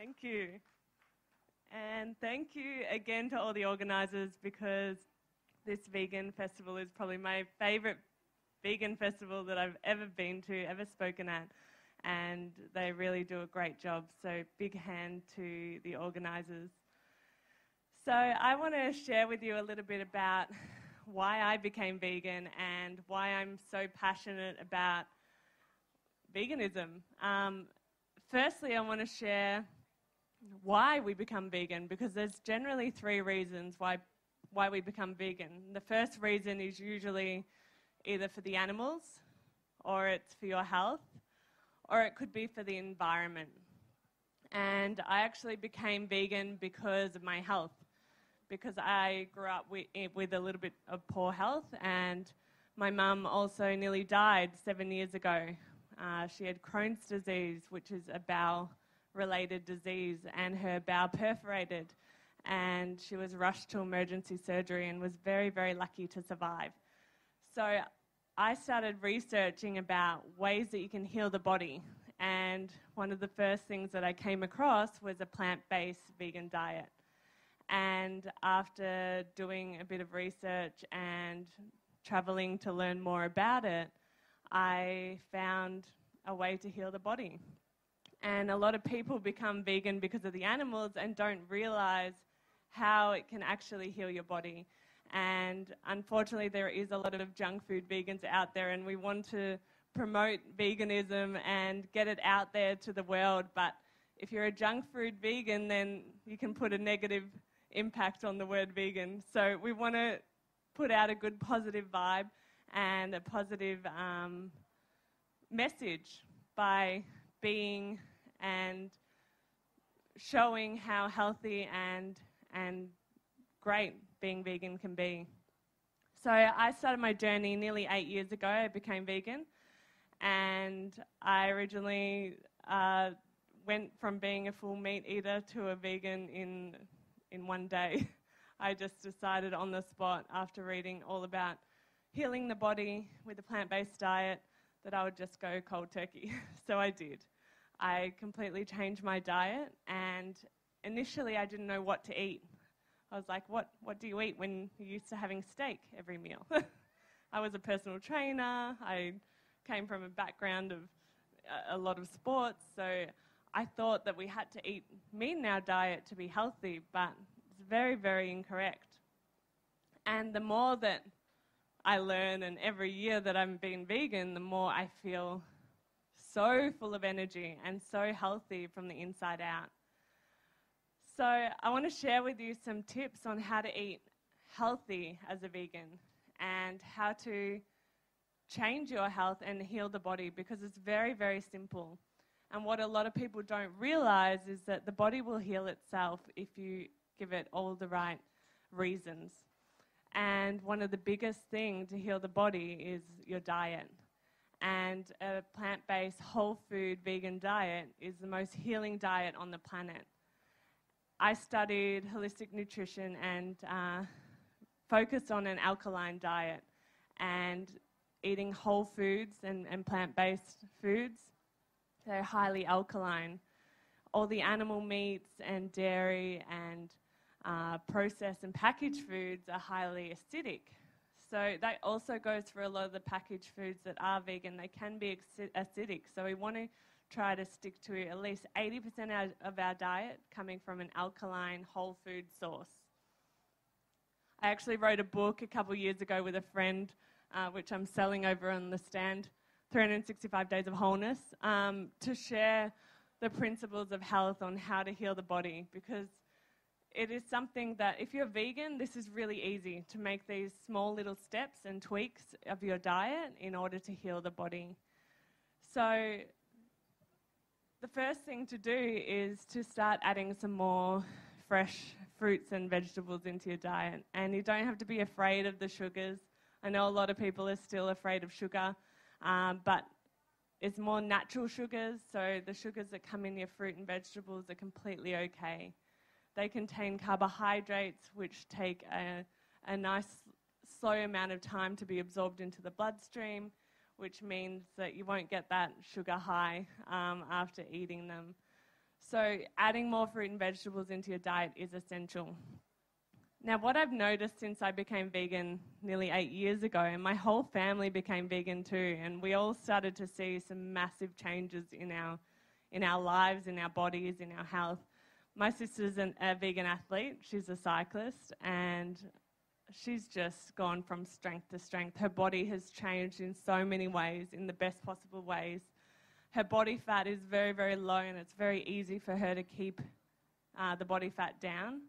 Thank you. And thank you again to all the organisers, because this vegan festival is probably my favourite vegan festival that I've ever been to, ever spoken at. And they really do a great job. So big hand to the organisers. So I want to share with you a little bit about why I became vegan and why I'm so passionate about veganism. Firstly, I want to share why we become vegan, because there's generally three reasons why we become vegan. The first reason is usually either for the animals, or it's for your health, or it could be for the environment. And I actually became vegan because of my health, because I grew up with a little bit of poor health, and my mum also nearly died 7 years ago. She had Crohn's disease, which is a bowel-related disease, and her bowel perforated, and she was rushed to emergency surgery and was very, very lucky to survive. So I started researching about ways that you can heal the body, and one of the first things that I came across was a plant-based vegan diet. And after doing a bit of research and traveling to learn more about it, I found a way to heal the body. And a lot of people become vegan because of the animals and don't realize how it can actually heal your body. And unfortunately, there is a lot of junk food vegans out there, and we want to promote veganism and get it out there to the world. But if you're a junk food vegan, then you can put a negative impact on the word vegan. So we want to put out a good positive vibe and a positive message by being and showing how healthy and great being vegan can be. So I started my journey nearly 8 years ago. I became vegan, and I originally went from being a full meat eater to a vegan in one day. I just decided on the spot, after reading all about healing the body with a plant-based diet, that I would just go cold turkey. So I did. I completely changed my diet, and initially I didn't know what to eat. I was like, what do you eat when you're used to having steak every meal? I was a personal trainer. I came from a background of a lot of sports, so I thought that we had to eat meat in our diet to be healthy, but it's very, very incorrect. And the more that I learn, and every year that I'm being vegan, the more I feel so full of energy and so healthy from the inside out. So I want to share with you some tips on how to eat healthy as a vegan and how to change your health and heal the body, because it's very, very simple. And what a lot of people don't realize is that the body will heal itself if you give it all the right reasons. And one of the biggest things to heal the body is your diet. And a plant-based, whole food vegan diet is the most healing diet on the planet. I studied holistic nutrition and focused on an alkaline diet and eating whole foods and plant-based foods. They're highly alkaline. All the animal meats and dairy and processed and packaged foods are highly acidic. So that also goes for a lot of the packaged foods that are vegan. They can be acidic. So we want to try to stick to at least 80% of our diet coming from an alkaline whole food source. I actually wrote a book a couple years ago with a friend, which I'm selling over on the stand, 365 Days of Wholeness, to share the principles of health on how to heal the body, because it is something that if you're vegan, this is really easy to make these small little steps and tweaks of your diet in order to heal the body. So the first thing to do is to start adding some more fresh fruits and vegetables into your diet. And you don't have to be afraid of the sugars. I know a lot of people are still afraid of sugar, but it's more natural sugars. So the sugars that come in your fruit and vegetables are completely okay. They contain carbohydrates, which take a nice slow amount of time to be absorbed into the bloodstream, which means that you won't get that sugar high after eating them. So adding more fruit and vegetables into your diet is essential. Now, what I've noticed since I became vegan nearly 8 years ago, and my whole family became vegan too, and we all started to see some massive changes in our lives, in our bodies, in our health. My sister's a vegan athlete. She's a cyclist, and she's just gone from strength to strength. Her body has changed in so many ways, in the best possible ways. Her body fat is very, very low, and it's very easy for her to keep the body fat down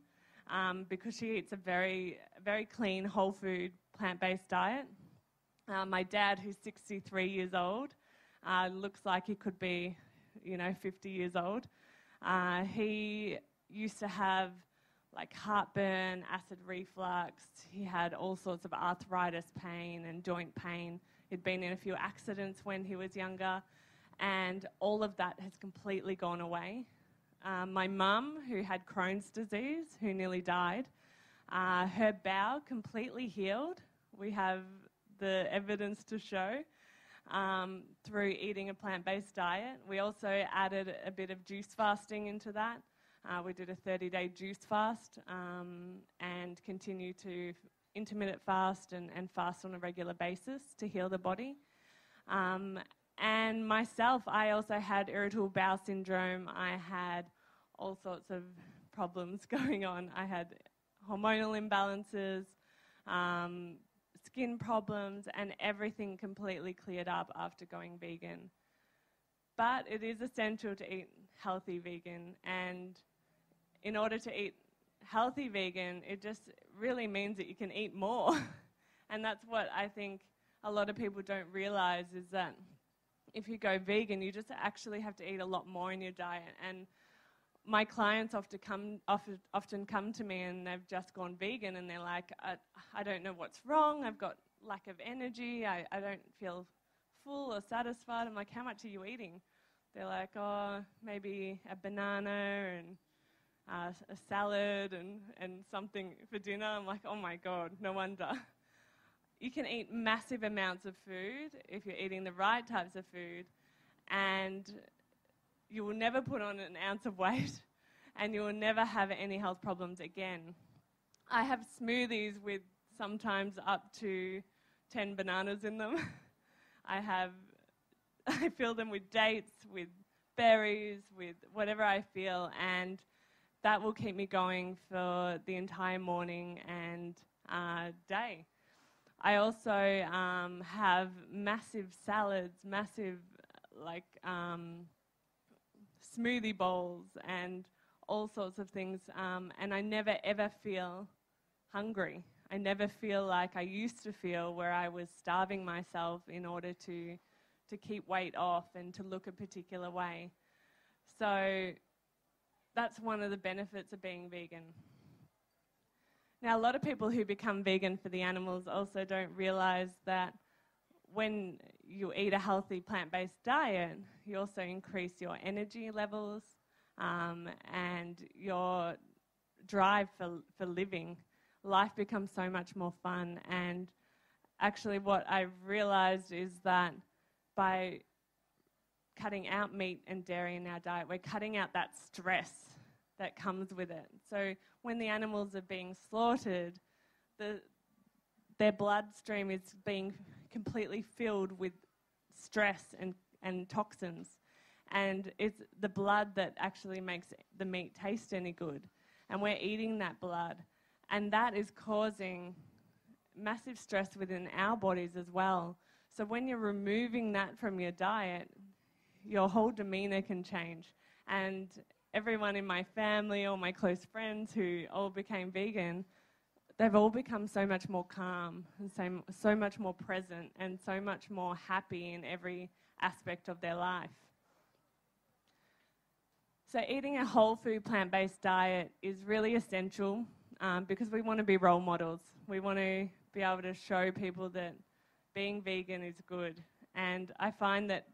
because she eats a very, very clean, whole food, plant-based diet. My dad, who's 63 years old, looks like he could be, 50 years old. He used to have like heartburn, acid reflux. He had all sorts of arthritis pain and joint pain. He'd been in a few accidents when he was younger, and all of that has completely gone away. My mum, who had Crohn's disease, who nearly died, her bowel completely healed. We have the evidence to show through eating a plant-based diet. We also added a bit of juice fasting into that. We did a 30-day juice fast and continue to intermittent fast and fast on a regular basis to heal the body. And myself, I also had irritable bowel syndrome. I had all sorts of problems going on. I had hormonal imbalances, skin problems, and everything completely cleared up after going vegan. But it is essential to eat healthy vegan, and in order to eat healthy vegan, it just really means that you can eat more. And that's what I think a lot of people don't realize, is that if you go vegan, you just actually have to eat a lot more in your diet. And my clients often come to me and they've just gone vegan and they're like, I don't know what's wrong, I've got lack of energy, I don't feel full or satisfied. I'm like, how much are you eating? They're like, oh, maybe a banana and a salad and something for dinner. I'm like, oh my God, no wonder. You can eat massive amounts of food if you're eating the right types of food, and you will never put on an ounce of weight, and you will never have any health problems again. I have smoothies with sometimes up to 10 bananas in them. I fill them with dates, with berries, with whatever I feel, and that will keep me going for the entire morning and day. I also have massive salads, massive smoothie bowls and all sorts of things, and I never ever feel hungry. I never feel like I used to feel, where I was starving myself in order to keep weight off and to look a particular way. So that's one of the benefits of being vegan. Now, a lot of people who become vegan for the animals also don't realize that when you eat a healthy plant-based diet, you also increase your energy levels and your drive for living. Life becomes so much more fun. And actually what I've realized is that by cutting out meat and dairy in our diet, we're cutting out that stress that comes with it. So when the animals are being slaughtered, their bloodstream is being completely filled with stress and toxins. And it's the blood that actually makes the meat taste any good. And we're eating that blood. And that is causing massive stress within our bodies as well. So when you're removing that from your diet, your whole demeanor can change. And everyone in my family or my close friends who all became vegan, they've all become so much more calm and so much more present and so much more happy in every aspect of their life. So eating a whole food plant-based diet is really essential because we want to be role models. We want to be able to show people that being vegan is good. And I find that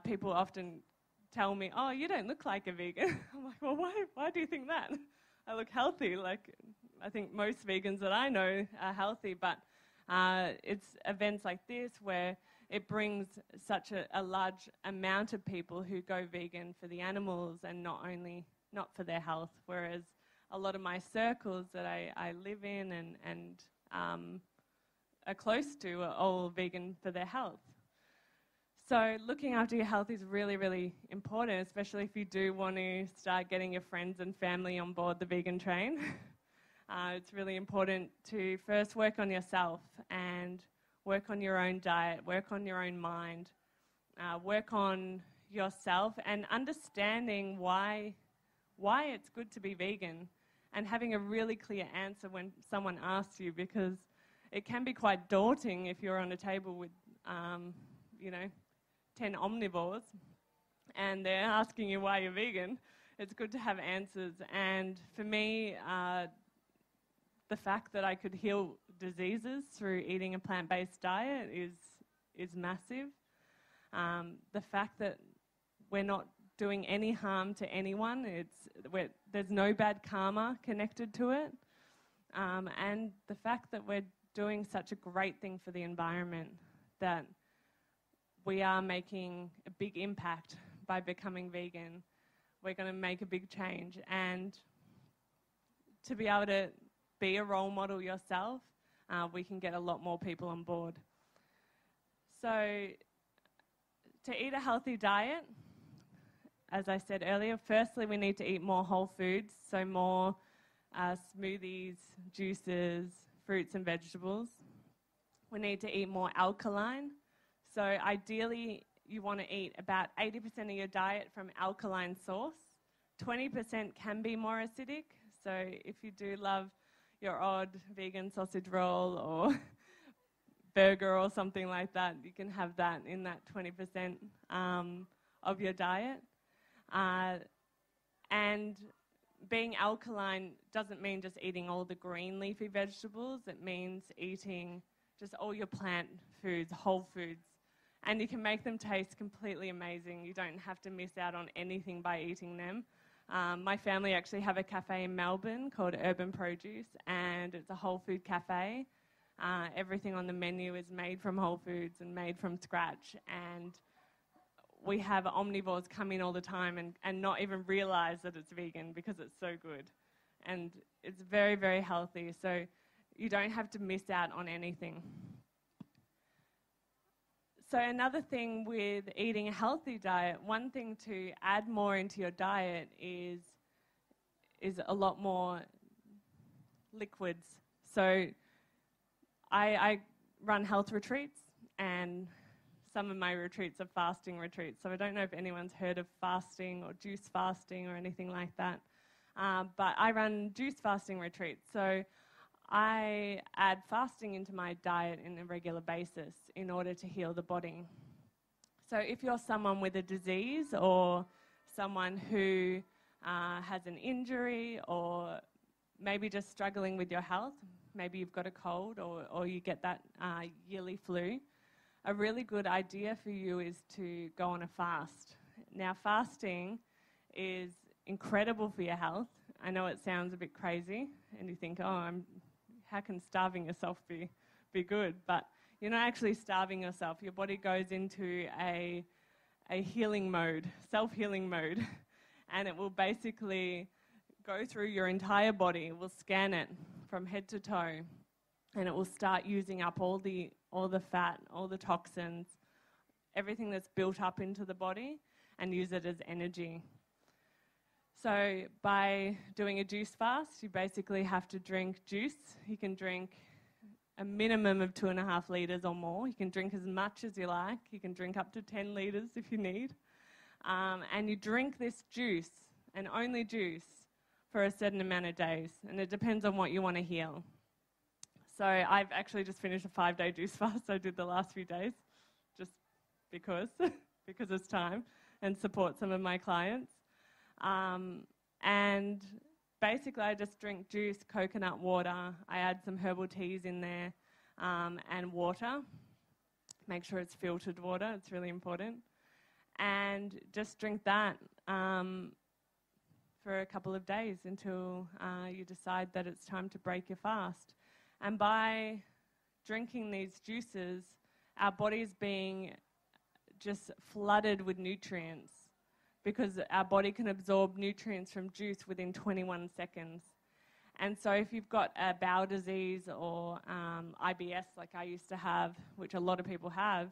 people often tell me, oh, you don't look like a vegan. I'm like, well, why do you think that? I look healthy. Like, I think most vegans that I know are healthy, but it's events like this where it brings such a large amount of people who go vegan for the animals and not for their health, whereas a lot of my circles that I live in and are close to are all vegan for their health. So looking after your health is really, really important, especially if you do want to start getting your friends and family on board the vegan train. It's really important to first work on yourself and work on your own diet, work on your own mind, work on yourself and understanding why it's good to be vegan and having a really clear answer when someone asks you, because it can be quite daunting if you're on a table with, 10 omnivores and they're asking you why you're vegan. It's good to have answers. And for me, the fact that I could heal diseases through eating a plant-based diet is massive. The fact that we're not doing any harm to anyone, there's no bad karma connected to it. And the fact that we're doing such a great thing for the environment, that we are making a big impact by becoming vegan. We're going to make a big change. And to be able to be a role model yourself, we can get a lot more people on board. So to eat a healthy diet, as I said earlier, firstly we need to eat more whole foods, so more smoothies, juices, fruits and vegetables. We need to eat more alkaline. So ideally you want to eat about 80% of your diet from alkaline source. 20% can be more acidic. So if you do love your odd vegan sausage roll or burger or something like that, you can have that in that 20% of your diet. And being alkaline doesn't mean just eating all the green leafy vegetables. It means eating just all your plant foods, whole foods. And you can make them taste completely amazing. You don't have to miss out on anything by eating them. My family actually have a café in Melbourne called Urban Projuice, and it's a whole food cafe. Everything on the menu is made from whole foods and made from scratch. And we have omnivores come in all the time and not even realize that it's vegan because it's so good. And it's very, very healthy. So you don't have to miss out on anything. So another thing with eating a healthy diet, one thing to add more into your diet is a lot more liquids. So I run health retreats, and some of my retreats are fasting retreats. So I don't know if anyone's heard of fasting or juice fasting or anything like that. But I run juice fasting retreats. So I add fasting into my diet on a regular basis in order to heal the body. So if you're someone with a disease or someone who has an injury or maybe just struggling with your health, maybe you've got a cold or you get that yearly flu, a really good idea for you is to go on a fast. Now, fasting is incredible for your health. I know it sounds a bit crazy, and you think, how can starving yourself be good? But you're not actually starving yourself. Your body goes into a healing mode, self-healing mode, and it will basically go through your entire body. It will scan it from head to toe, and it will start using up all the fat, all the toxins, everything that's built up into the body, and use it as energy. So by doing a juice fast, you basically have to drink juice. You can drink a minimum of 2.5 litres or more. You can drink as much as you like. You can drink up to 10 litres if you need. And you drink this juice, and only juice, for a certain amount of days. And it depends on what you want to heal. So I've actually just finished a 5-day juice fast. I did the last few days just because it's time, and support some of my clients. And basically I just drink juice, coconut water. I add some herbal teas in there, and water. Make sure it's filtered water. It's really important. And just drink that for a couple of days until you decide that it's time to break your fast. And by drinking these juices our body's being just flooded with nutrients, because our body can absorb nutrients from juice within 21 seconds. And so if you've got a bowel disease or IBS like I used to have, which a lot of people have,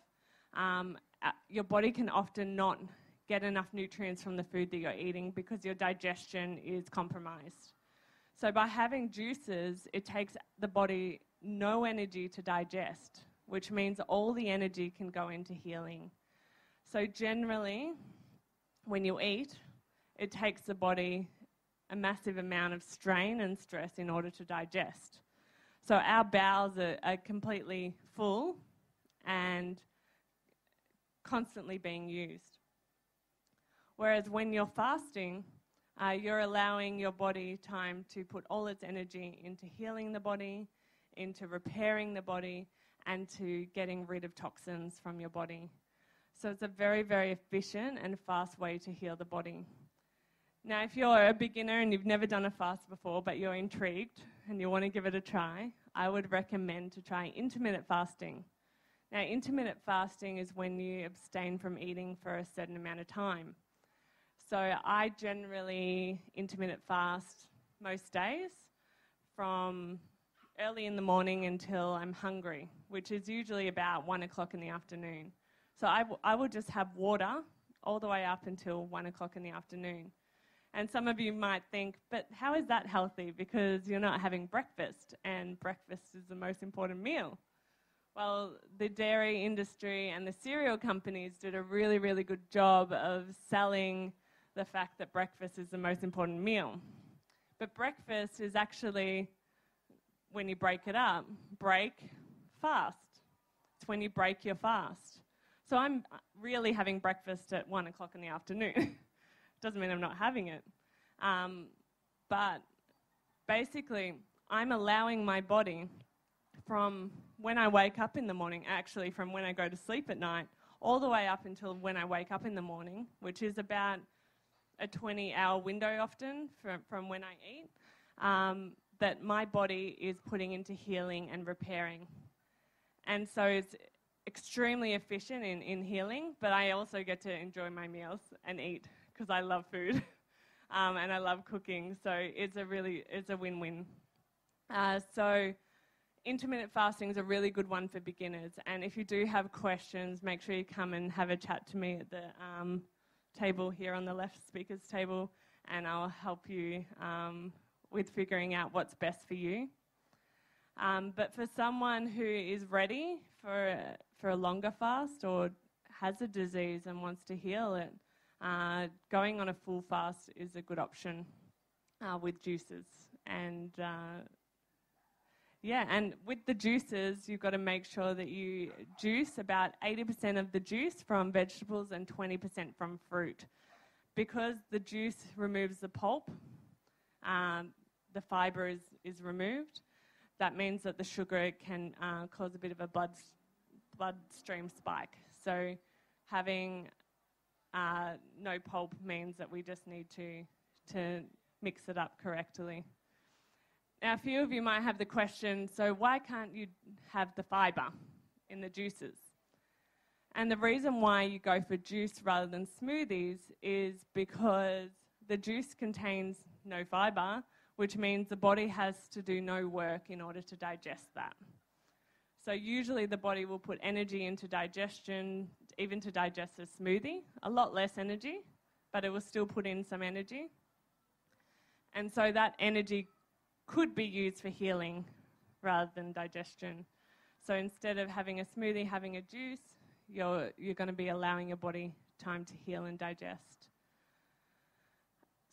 your body can often not get enough nutrients from the food that you're eating because your digestion is compromised. So by having juices, it takes the body no energy to digest, which means all the energy can go into healing. So generally, when you eat, it takes the body a massive amount of strain and stress in order to digest. So our bowels are completely full and constantly being used. Whereas when you're fasting, you're allowing your body time to put all its energy into healing the body, into repairing the body, and to getting rid of toxins from your body. So it's a very, very efficient and fast way to heal the body. Now, if you're a beginner and you've never done a fast before, but you're intrigued and you want to give it a try, I would recommend to try intermittent fasting. Now, intermittent fasting is when you abstain from eating for a certain amount of time. So I generally intermittent fast most days from early in the morning until I'm hungry, which is usually about 1 o'clock in the afternoon. So I will just have water all the way up until 1 o'clock in the afternoon. And some of you might think, but how is that healthy? Because you're not having breakfast, and breakfast is the most important meal. Well, the dairy industry and the cereal companies did a really, really good job of selling the fact that breakfast is the most important meal. But breakfast is actually, when you break it up, break, fast. It's when you break your fast. So I'm really having breakfast at 1 o'clock in the afternoon. Doesn't mean I'm not having it. But basically, I'm allowing my body from when I wake up in the morning, actually from when I go to sleep at night, all the way up until when I wake up in the morning, which is about a 20-hour window often from when I eat, that my body is putting into healing and repairing. And so it's extremely efficient in healing, but I also get to enjoy my meals and eat because I love food and I love cooking. So it's a win-win. So intermittent fasting is a really good one for beginners. And if you do have questions, make sure you come and have a chat to me at the table here on the left, speaker's table, and I'll help you with figuring out what's best for you. But for someone who is ready for a longer fast or has a disease and wants to heal it, going on a full fast is a good option with juices. And and with the juices, you've got to make sure that you juice about 80% of the juice from vegetables and 20% from fruit. Because the juice removes the pulp, the fibre is removed. That means that the sugar can cause a bit of a bloodstream spike. So having no pulp means that we just need to mix it up correctly. Now, a few of you might have the question, so why can't you have the fibre in the juices? And the reason why you go for juice rather than smoothies is because the juice contains no fibre, which means the body has to do no work in order to digest that. So usually the body will put energy into digestion, even to digest a smoothie, a lot less energy, but it will still put in some energy. And so that energy could be used for healing rather than digestion. So instead of having a smoothie, having a juice, you're going to be allowing your body time to heal and digest.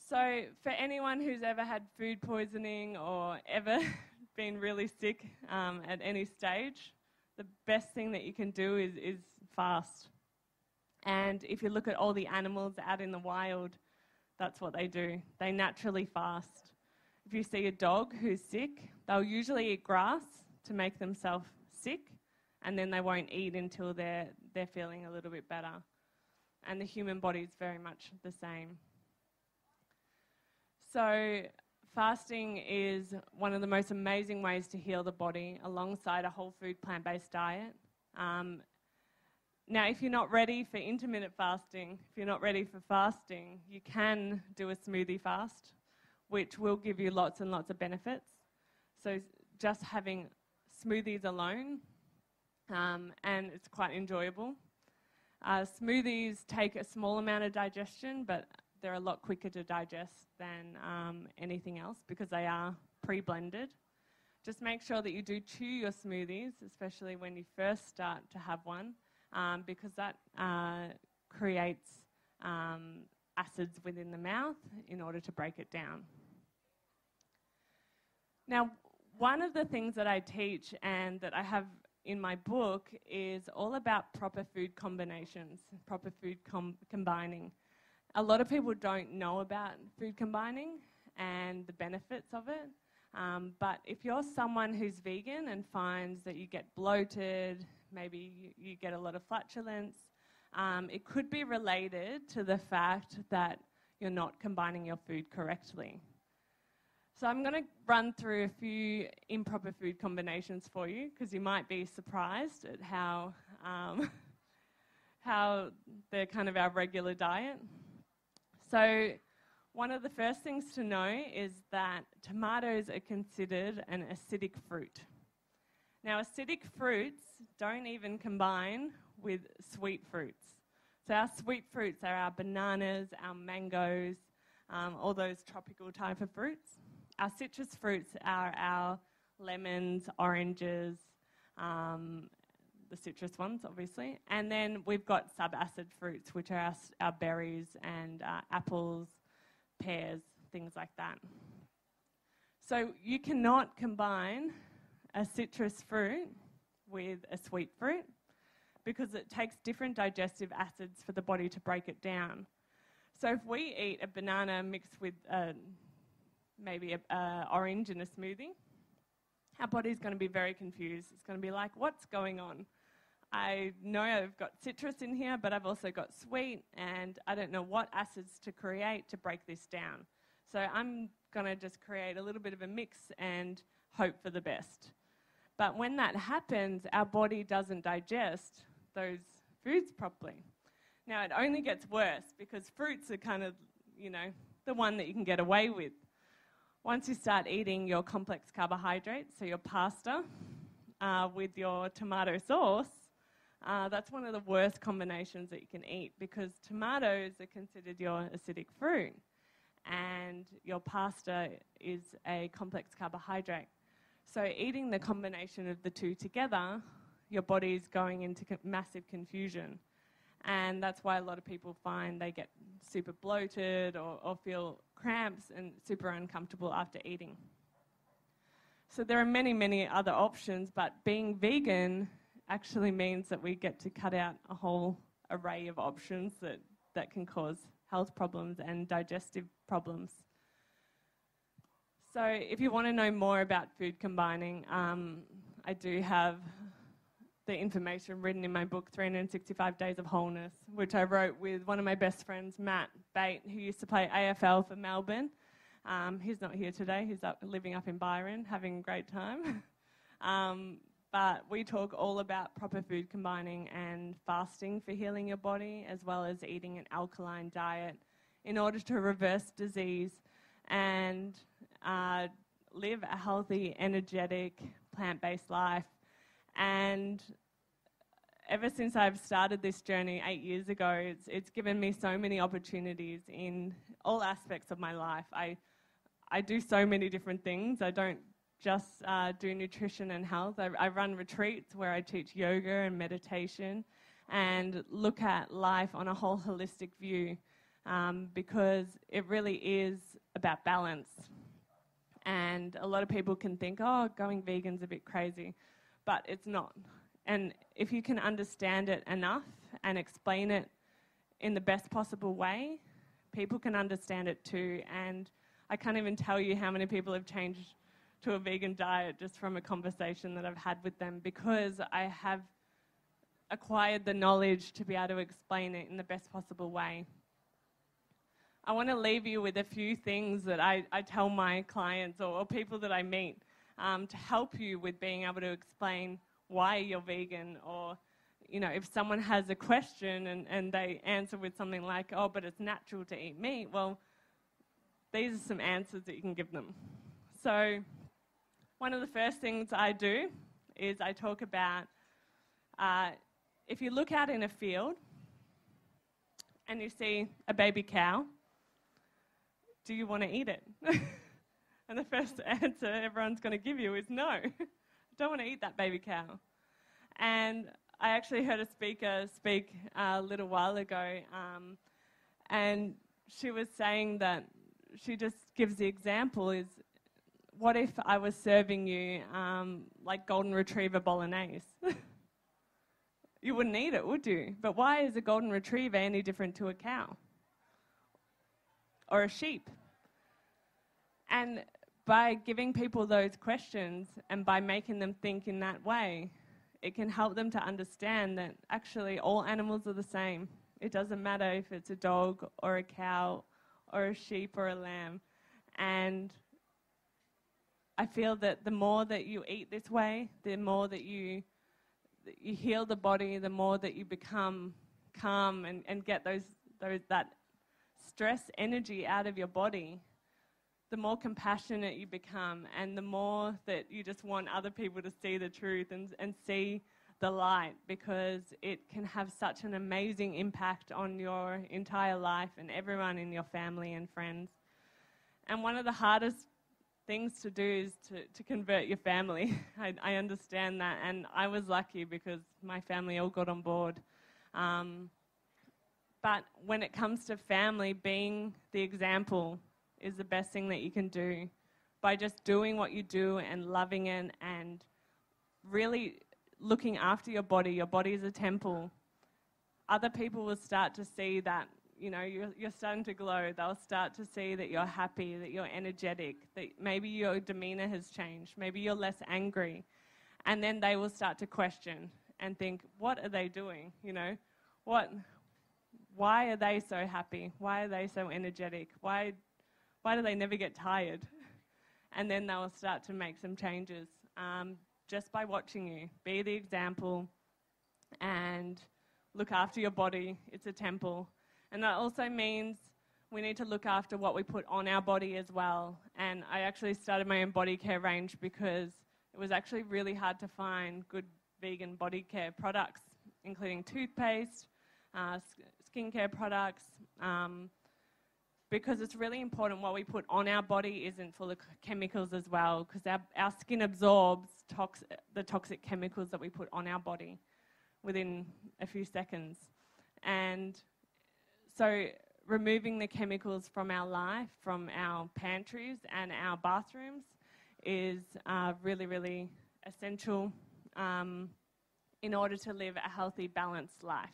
So for anyone who's ever had food poisoning or ever been really sick at any stage, the best thing that you can do is fast. And if you look at all the animals out in the wild, that's what they do. They naturally fast. If you see a dog who's sick, they'll usually eat grass to make themselves sick, and then they won't eat until they're feeling a little bit better. And the human body is very much the same. So fasting is one of the most amazing ways to heal the body alongside a whole food plant-based diet. Now, if you're not ready for intermittent fasting, if you're not ready for fasting, you can do a smoothie fast, which will give you lots and lots of benefits. So just having smoothies alone, and it's quite enjoyable. Smoothies take a small amount of digestion, but they're a lot quicker to digest than anything else because they are pre-blended. Just make sure that you do chew your smoothies, especially when you first start to have one, because that creates acids within the mouth in order to break it down. Now, one of the things that I teach and that I have in my book is all about proper food combinations, proper food combining. A lot of people don't know about food combining and the benefits of it, but if you're someone who's vegan and finds that you get bloated, maybe you get a lot of flatulence, it could be related to the fact that you're not combining your food correctly. So I'm going to run through a few improper food combinations for you because you might be surprised at how they're kind of our regular diet. So one of the first things to know is that tomatoes are considered an acidic fruit. Now, acidic fruits don't even combine with sweet fruits. So our sweet fruits are our bananas, our mangoes, all those tropical type of fruits. Our citrus fruits are our lemons, oranges, the citrus ones, obviously. And then we've got subacid fruits, which are our berries and apples, pears, things like that. So you cannot combine a citrus fruit with a sweet fruit because it takes different digestive acids for the body to break it down. So if we eat a banana mixed with maybe an orange in a smoothie, our body's going to be very confused. It's going to be like, what's going on? I know I've got citrus in here, but I've also got sweet, and I don't know what acids to create to break this down. So I'm going to just create a little bit of a mix and hope for the best. But when that happens, our body doesn't digest those foods properly. Now, it only gets worse because fruits are kind of, the one that you can get away with. Once you start eating your complex carbohydrates, so your pasta with your tomato sauce, that's one of the worst combinations that you can eat because tomatoes are considered your acidic fruit and your pasta is a complex carbohydrate. So eating the combination of the two together, your body is going into massive confusion. And that's why a lot of people find they get super bloated or feel cramps and super uncomfortable after eating. So there are many, many other options, but being vegan actually means that we get to cut out a whole array of options that can cause health problems and digestive problems. So if you want to know more about food combining, I do have the information written in my book, 365 Days of Wholeness, which I wrote with one of my best friends, Matt Bate, who used to play AFL for Melbourne. He's not here today. He's living up in Byron, having a great time. But we talk all about proper food combining and fasting for healing your body, as well as eating an alkaline diet in order to reverse disease and live a healthy, energetic, plant-based life. And ever since I've started this journey 8 years ago, it's given me so many opportunities in all aspects of my life. I do so many different things. I don't just do nutrition and health. I run retreats where I teach yoga and meditation and look at life on a whole holistic view because it really is about balance. And a lot of people can think, oh, going vegan's a bit crazy, but it's not. And if you can understand it enough and explain it in the best possible way, people can understand it too. And I can't even tell you how many people have changed to a vegan diet just from a conversation that I've had with them because I have acquired the knowledge to be able to explain it in the best possible way. I want to leave you with a few things that I tell my clients or people that I meet to help you with being able to explain why you're vegan or, if someone has a question and they answer with something like, oh, but it's natural to eat meat, well, these are some answers that you can give them. So one of the first things I do is I talk about if you look out in a field and you see a baby cow, do you want to eat it? And the first answer everyone's going to give you is no. I don't want to eat that baby cow. And I actually heard a speaker speak a little while ago, and she was saying that she just gives the example is, what if I was serving you like golden retriever bolognese? You wouldn't eat it, would you? But why is a golden retriever any different to a cow or a sheep? And by giving people those questions and by making them think in that way, it can help them to understand that actually all animals are the same. It doesn't matter if it's a dog or a cow or a sheep or a lamb. And I feel that the more that you eat this way, the more that you heal the body, the more that you become calm and get that stress energy out of your body, the more compassionate you become, and the more that you just want other people to see the truth and see the light, because it can have such an amazing impact on your entire life and everyone in your family and friends. And one of the hardest things to do is to convert your family. I understand that, and I was lucky because my family all got on board. But when it comes to family, being the example is the best thing that you can do. By just doing what you do and loving it and really looking after your body is a temple. Other people will start to see that, you're starting to glow. They'll start to see that you're happy, that you're energetic, that maybe your demeanor has changed, maybe you're less angry. And then they will start to question and think, what are they doing? Why are they so happy? Why are they so energetic? Why do they never get tired? And then they'll start to make some changes just by watching you. Be the example and look after your body. It's a temple. And that also means we need to look after what we put on our body as well. And I actually started my own body care range because it was actually really hard to find good vegan body care products, including toothpaste, skincare products, because it's really important what we put on our body isn't full of chemicals as well, because our skin absorbs the toxic chemicals that we put on our body within a few seconds. And so removing the chemicals from our life, from our pantries and our bathrooms is really, really essential in order to live a healthy, balanced life.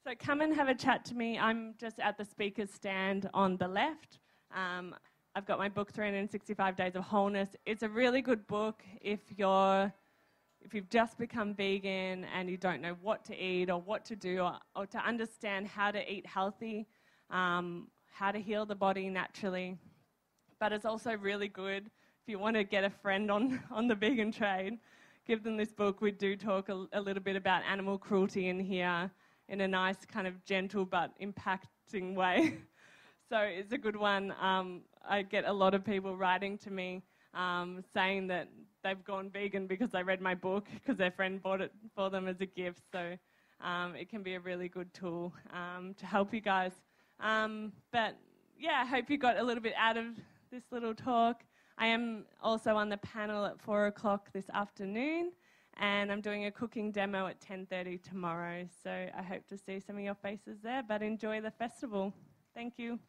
So come and have a chat to me. I'm just at the speaker's stand on the left. I've got my book, 365 Days of Wholeness. It's a really good book if you've just become vegan and you don't know what to eat or what to do or to understand how to eat healthy, how to heal the body naturally. But it's also really good if you want to get a friend on the vegan trade, give them this book. We do talk a little bit about animal cruelty in here, in a nice kind of gentle but impacting way. So it's a good one. I get a lot of people writing to me saying that they've gone vegan because they read my book, because their friend bought it for them as a gift. So it can be a really good tool to help you guys. But yeah, I hope you got a little bit out of this little talk. I am also on the panel at 4 o'clock this afternoon. And I'm doing a cooking demo at 10:30 tomorrow. So I hope to see some of your faces there, but enjoy the festival. Thank you.